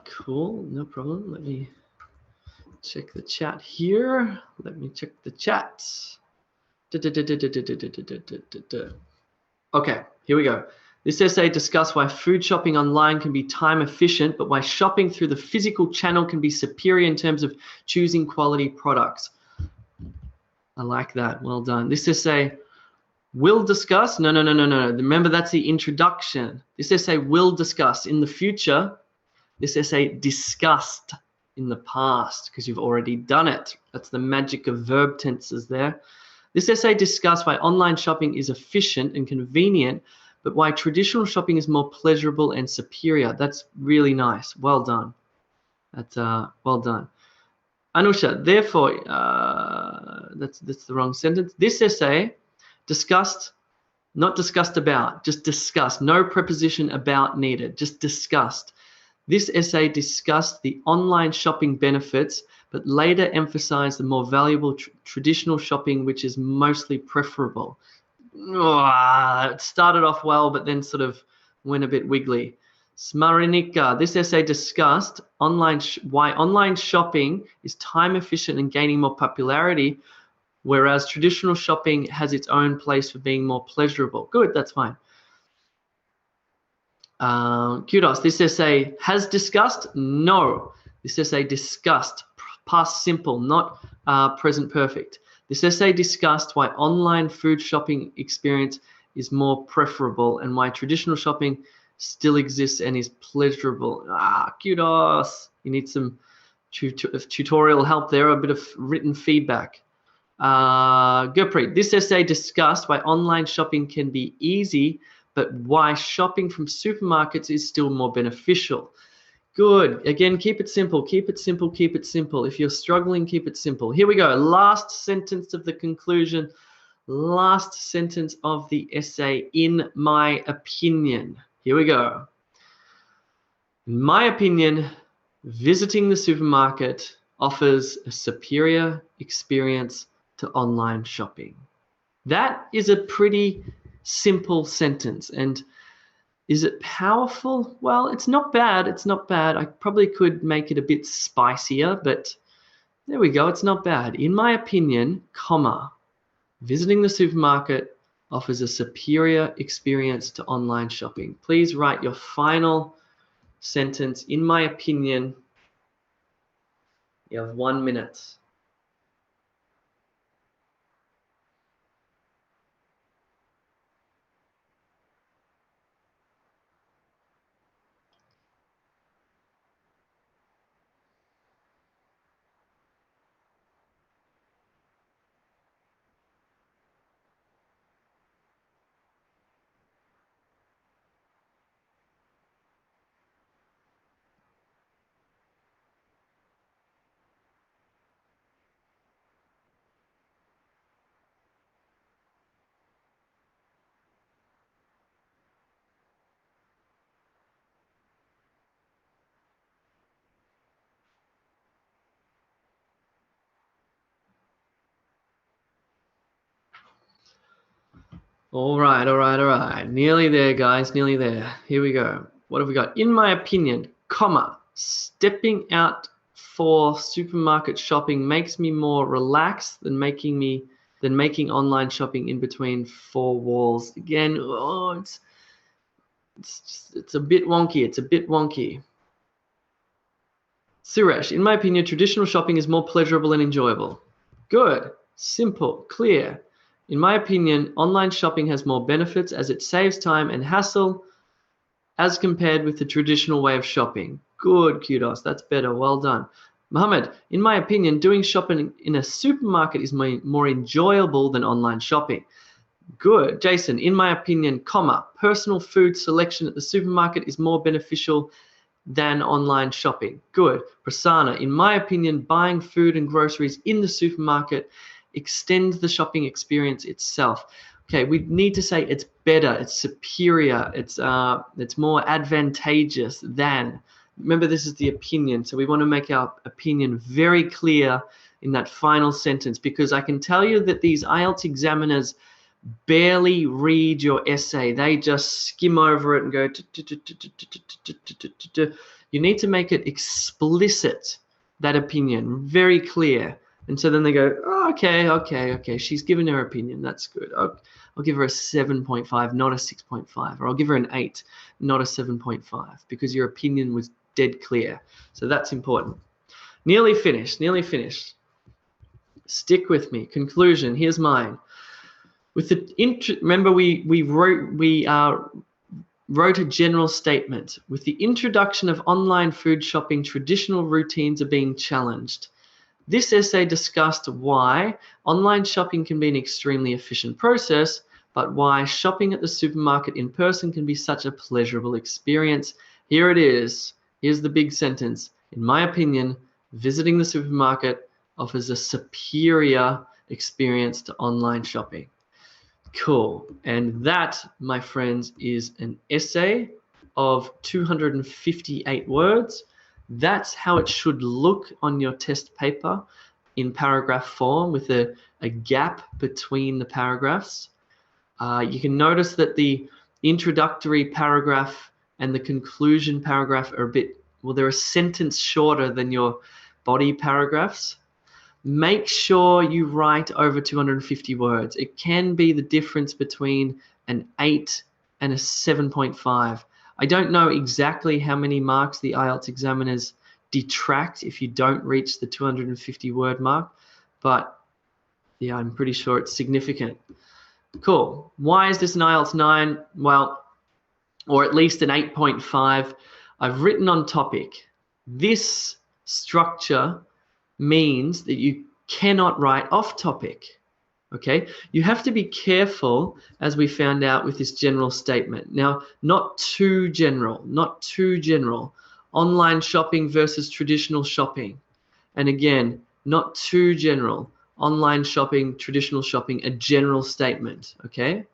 A: Cool, no problem. Let me check the chat here. Let me check the chat. Okay, here we go. This essay discussed why food shopping online can be time efficient, but why shopping through the physical channel can be superior in terms of choosing quality products. I like that. Well done. This essay will discuss. No. Remember, that's the introduction. This essay will discuss in the future. This essay discussed in the past because you've already done it. That's the magic of verb tenses there. This essay discussed why online shopping is efficient and convenient, but why traditional shopping is more pleasurable and superior. That's really nice. Well done. That's well done. Anusha, therefore, that's the wrong sentence. This essay discussed, not discussed about, just discussed. No preposition about needed, just discussed. This essay discussed the online shopping benefits, but later emphasized the more valuable traditional shopping, which is mostly preferable. It started off well, but then sort of went a bit wiggly. Smarinika, this essay discussed why online shopping is time efficient and gaining more popularity, whereas traditional shopping has its own place for being more pleasurable. Good, that's fine. Kudos, this essay has discussed? No, this essay discussed, past simple, not present perfect. This essay discussed why online food shopping experience is more preferable and why traditional shopping still exists and is pleasurable. Kudos. You need some tutorial help there, a bit of written feedback. Gurpreet, this essay discussed why online shopping can be easy, but why shopping from supermarkets is still more beneficial. Good. Again, keep it simple, keep it simple, keep it simple. If you're struggling, keep it simple. Here we go. Last sentence of the conclusion. Last sentence of the essay, in my opinion. Here we go. In my opinion, visiting the supermarket offers a superior experience to online shopping. That is a pretty simple sentence. And is it powerful? Well, it's not bad. It's not bad. I probably could make it a bit spicier, but there we go. It's not bad. In my opinion, comma, visiting the supermarket offers a superior experience to online shopping. Please write your final sentence. In my opinion, you have 1 minute. All right. Nearly there, guys, nearly there. Here we go. What have we got? In my opinion, comma, stepping out for supermarket shopping makes me more relaxed than making online shopping in between four walls. Again, oh, it's a bit wonky. It's a bit wonky. Suresh, in my opinion, traditional shopping is more pleasurable and enjoyable. Good, simple, clear. In my opinion, online shopping has more benefits as it saves time and hassle as compared with the traditional way of shopping. Good, kudos, that's better, well done. Mohammed, in my opinion, doing shopping in a supermarket is more enjoyable than online shopping. Good. Jason, in my opinion, comma, personal food selection at the supermarket is more beneficial than online shopping. Good. Prasanna, in my opinion, buying food and groceries in the supermarket extends the shopping experience itself. Okay, we need to say it's better, it's superior, it's more advantageous than. Remember, this is the opinion, so we want to make our opinion very clear in that final sentence, because I can tell you that these IELTS examiners barely read your essay. They just skim over it and go. You need to make it explicit, that opinion, very clear. And so then they go, oh, okay, she's given her opinion, that's good. I'll give her a 7.5, not a 6.5, or I'll give her an 8, not a 7.5, because your opinion was dead clear. So that's important. Nearly finished. Stick with me. Conclusion, here's mine. With the remember we wrote a general statement. With the introduction of online food shopping, traditional routines are being challenged. This essay discussed why online shopping can be an extremely efficient process, but why shopping at the supermarket in person can be such a pleasurable experience. Here it is. Here's the big sentence. In my opinion, visiting the supermarket offers a superior experience to online shopping. Cool. And that, my friends, is an essay of 258 words. That's how it should look on your test paper in paragraph form with a gap between the paragraphs. You can notice that the introductory paragraph and the conclusion paragraph are they're a sentence shorter than your body paragraphs. Make sure you write over 250 words. It can be the difference between an 8 and a 7.5. I don't know exactly how many marks the IELTS examiners detract if you don't reach the 250 word mark, but yeah, I'm pretty sure it's significant. Cool. Why is this an IELTS 9? Well, or at least an 8.5. I've written on topic. This structure means that you cannot write off topic. Okay, you have to be careful, as we found out with this general statement. Now, not too general, not too general. Online shopping versus traditional shopping. And again, not too general. Online shopping, traditional shopping, a general statement, okay?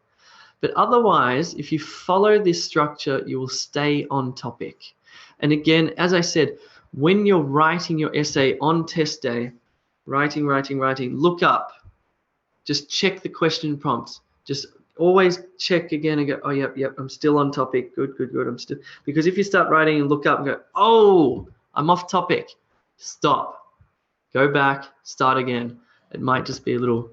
A: But otherwise, if you follow this structure, you will stay on topic. And again, as I said, when you're writing your essay on test day, writing, look up. Just check the question prompts. Just always check again and go, oh, yep, I'm still on topic. Good, I'm still. Because if you start writing and look up and go, oh, I'm off topic, stop. Go back, start again. It might just be a little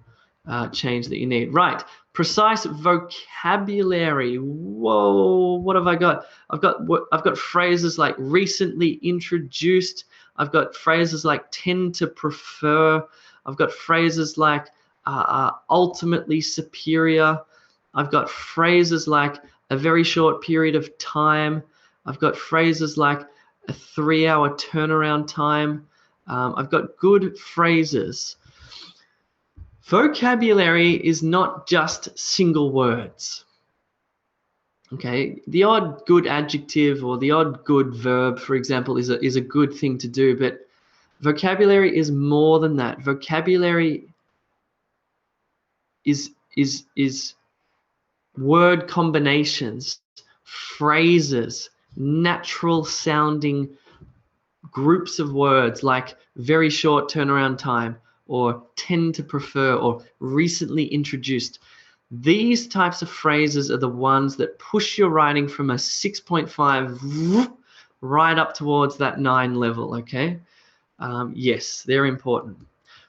A: change that you need. Right, precise vocabulary. Whoa, what have I got? I've got phrases like recently introduced. I've got phrases like tend to prefer. I've got phrases like ultimately superior. I've got phrases like a very short period of time. I've got phrases like a 3-hour turnaround time. I've got good phrases. Vocabulary is not just single words. Okay, the odd good adjective or the odd good verb, for example, is a good thing to do, but vocabulary is more than that. Vocabulary is word combinations, phrases, natural sounding groups of words like very short turnaround time or tend to prefer or recently introduced. These types of phrases are the ones that push your writing from a 6.5 right up towards that 9 level, okay? Yes, they're important.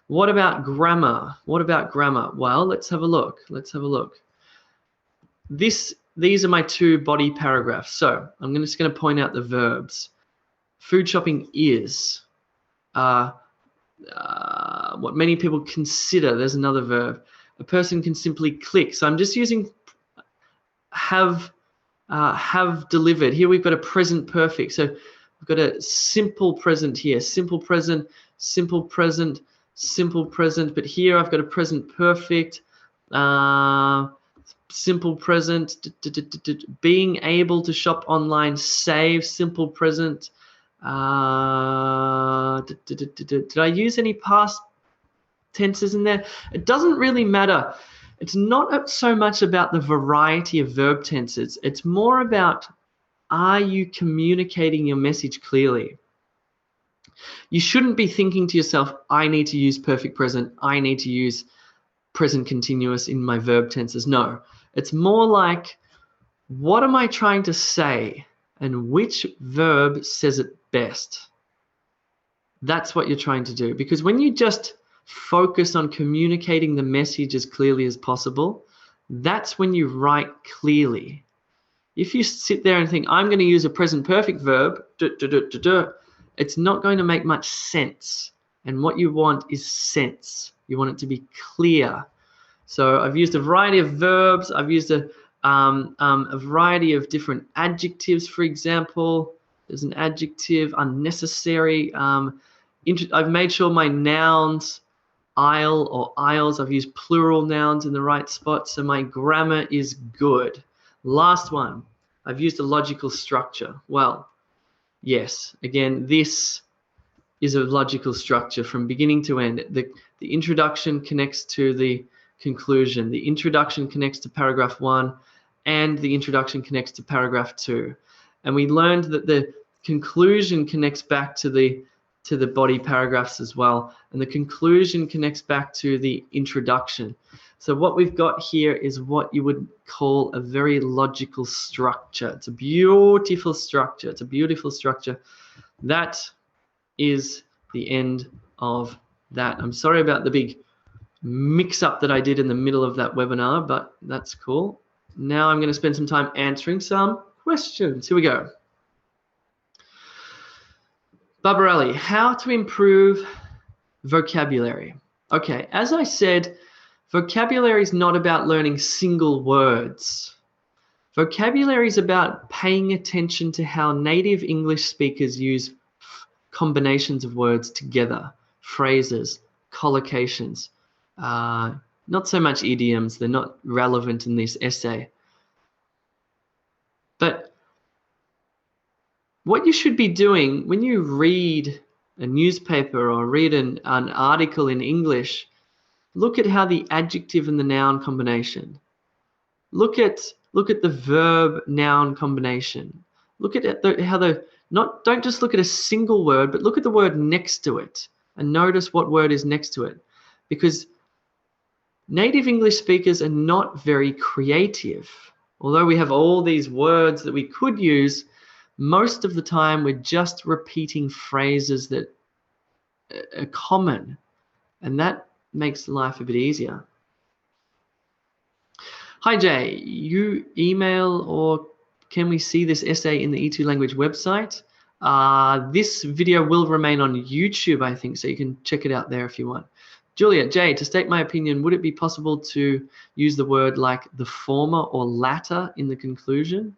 A: What about grammar? What about grammar? Well, let's have a look. Let's have a look. These are my 2 body paragraphs. So I'm just going to point out the verbs. Food shopping is what many people consider. There's another verb. A person can simply click. So I'm just using have delivered. Here we've got a present perfect. So we've got a simple present here. Simple present, simple present, simple present. But here I've got a present perfect. Simple present. Being able to shop online. Save. Simple present. Did I use any past tenses in there? It doesn't really matter. It's not so much about the variety of verb tenses. It's more about, are you communicating your message clearly? You shouldn't be thinking to yourself, I need to use perfect present. I need to use present continuous in my verb tenses. No, it's more like, what am I trying to say? And which verb says it best? That's what you're trying to do. Because when you just focus on communicating the message as clearly as possible, that's when you write clearly. If you sit there and think, I'm going to use a present perfect verb, it's not going to make much sense. And what you want is sense. You want it to be clear. So I've used a variety of verbs. I've used a variety of different adjectives, for example. There's an adjective, unnecessary. I've made sure my nouns, aisle or aisles, I've used plural nouns in the right spot, so my grammar is good. Last one, I've used a logical structure. Well, yes, again, this is a logical structure from beginning to end. The introduction connects to the conclusion. The introduction connects to paragraph 1, and the introduction connects to paragraph 2. And we learned that the conclusion connects back to the body paragraphs as well, and the conclusion connects back to the introduction. So what we've got here is what you would call a very logical structure. It's a beautiful structure. It's a beautiful structure. That is the end of that. I'm sorry about the big mix-up that I did in the middle of that webinar, but that's cool. Now I'm going to spend some time answering some questions. Here we go. Barbarelli, how to improve vocabulary? Okay, as I said, vocabulary is not about learning single words. Vocabulary is about paying attention to how native English speakers use combinations of words together, phrases, collocations, not so much idioms. They're not relevant in this essay. But what you should be doing when you read a newspaper or read an article in English, look at how the adjective and the noun combination. Look at the verb noun combination. Look at don't just look at a single word, but look at the word next to it and notice what word is next to it. Because native English speakers are not very creative. Although we have all these words that we could use, most of the time we're just repeating phrases that are common, and that makes life a bit easier. Hi Jay, you email or can we see this essay in the E2 Language website? This video will remain on YouTube, I think, so you can check it out there if you want. Julia, Jay, to state my opinion, would it be possible to use the word like the former or latter in the conclusion?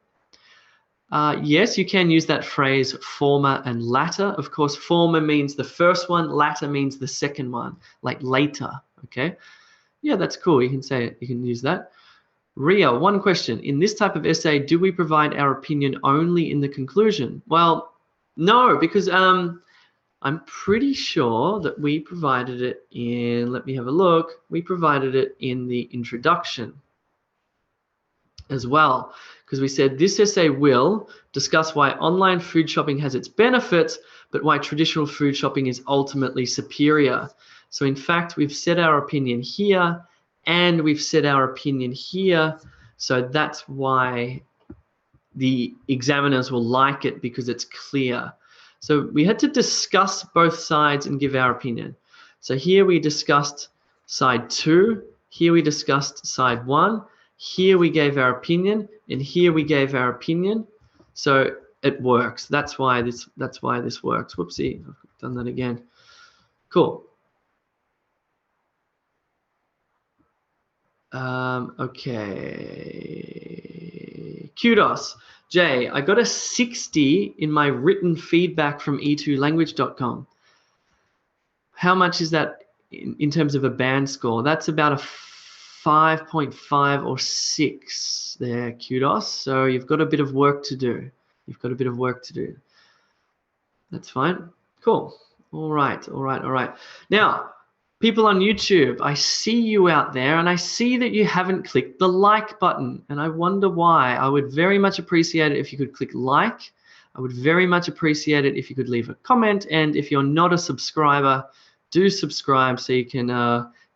A: Yes, you can use that phrase former and latter. Of course, former means the first one, latter means the second one, like later, okay? Yeah, that's cool. You can say it. You can use that. Ria, one question. In this type of essay, do we provide our opinion only in the conclusion? Well, no, because I'm pretty sure that we provided it in, let me have a look, we provided it in the introduction as well, because we said this essay will discuss why online food shopping has its benefits, but why traditional food shopping is ultimately superior. So in fact, we've said our opinion here, and we've said our opinion here, so that's why the examiners will like it, because it's clear. So we had to discuss both sides and give our opinion. So here we discussed side 2, here we discussed side 1, here we gave our opinion, and here we gave our opinion. So it works. That's why this works. Whoopsie, I've done that again. Cool. Okay. Kudos. Jay, I got a 60 in my written feedback from e2language.com. How much is that in terms of a band score? That's about a 5.5 or 6 there, kudos. So you've got a bit of work to do. You've got a bit of work to do. That's fine. Cool. All right, all right, all right. Now, people on YouTube, I see you out there, and I see that you haven't clicked the like button, and I wonder why. I would very much appreciate it if you could click like. I would very much appreciate it if you could leave a comment, and if you're not a subscriber, do subscribe so you can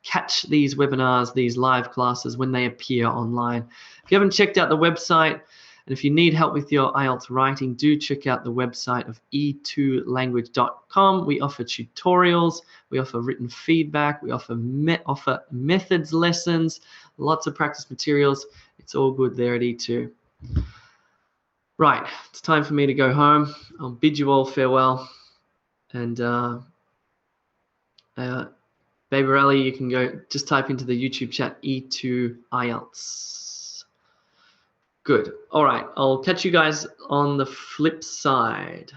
A: catch these webinars, these live classes when they appear online. If you haven't checked out the website, and if you need help with your IELTS writing, do check out the website of e2language.com. We offer tutorials, we offer written feedback, we offer methods lessons, lots of practice materials. It's all good there at E2. Right, it's time for me to go home. I'll bid you all farewell. And Baby Rally, you can go, just type into the YouTube chat E2 IELTS. Good. All right, I'll catch you guys on the flip side.